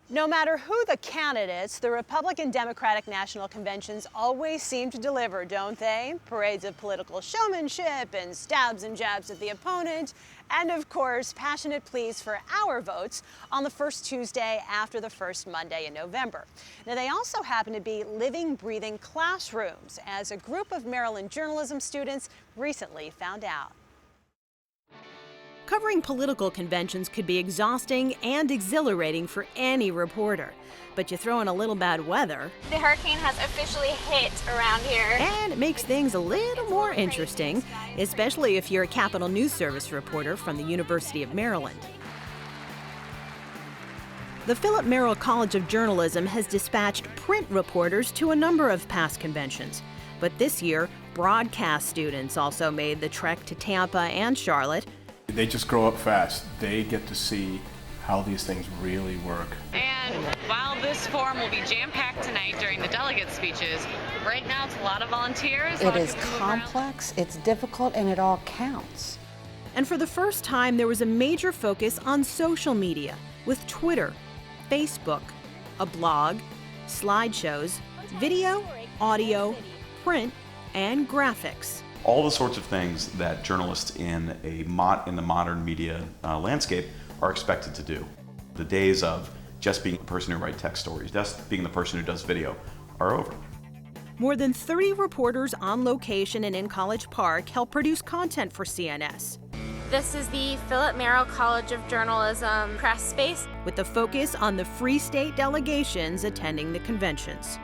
No matter who the candidates, the Republican Democratic National Conventions always seem to deliver, don't they? Parades of political showmanship and stabs and jabs at the opponent, and of course, passionate pleas for our votes on the first Tuesday after the first Monday in November. Now, they also happen to be living, breathing classrooms, as a group of Maryland journalism students recently found out. Covering political conventions could be exhausting and exhilarating for any reporter. But you throw in a little bad weather, the hurricane has officially hit around here, and it makes things a little more interesting, especially if you're a Capitol News Service reporter from the University of Maryland. The Philip Merrill College of Journalism has dispatched print reporters to a number of past conventions. But this year, broadcast students also made the trek to Tampa and Charlotte. They just grow up fast. They get to see how these things really work. And while this forum will be jam-packed tonight during the delegate speeches, right now it's a lot of volunteers. It is complex, it's difficult, and it all counts. And for the first time, there was a major focus on social media with Twitter, Facebook, a blog, slideshows, video, audio, print, and graphics. All the sorts of things that journalists in the modern media landscape are expected to do. The days of just being the person who writes text stories, just being the person who does video, are over. More than 30 reporters on location and in College Park help produce content for CNS. This is the Philip Merrill College of Journalism press space, with the focus on the Free State delegations attending the conventions.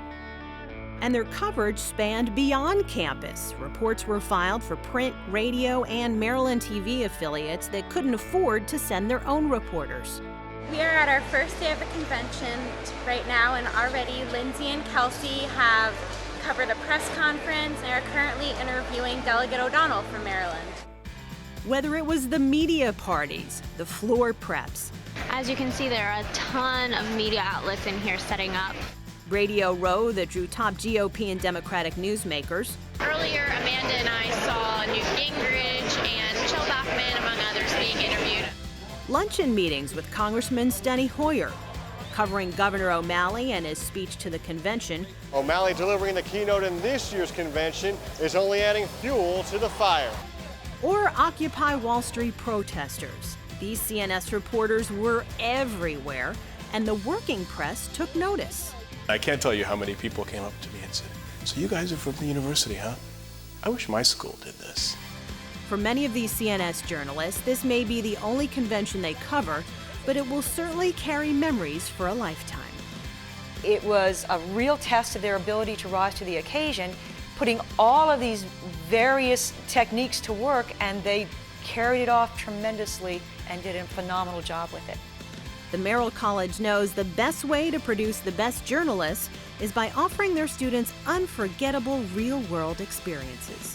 And their coverage spanned beyond campus. Reports were filed for print, radio, and Maryland TV affiliates that couldn't afford to send their own reporters. We are at our first day of the convention right now, and already Lindsay and Kelsey have covered a press conference and are currently interviewing Delegate O'Donnell from Maryland. Whether it was the media parties, the floor preps. As you can see, there are a ton of media outlets in here setting up. Radio Row that drew top GOP and Democratic newsmakers. Earlier, Amanda and I saw Newt Gingrich and Michelle Bachmann, among others, being interviewed. Luncheon meetings with Congressman Steny Hoyer, covering Governor O'Malley and his speech to the convention. O'Malley delivering the keynote in this year's convention is only adding fuel to the fire. Or Occupy Wall Street protesters. These CNS reporters were everywhere, and the working press took notice. I can't tell you how many people came up to me and said, "So you guys are from the university, huh? I wish my school did this." For many of these CNS journalists, this may be the only convention they cover, but it will certainly carry memories for a lifetime. It was a real test of their ability to rise to the occasion, putting all of these various techniques to work, and they carried it off tremendously and did a phenomenal job with it. The Merrill College knows the best way to produce the best journalists is by offering their students unforgettable real-world experiences.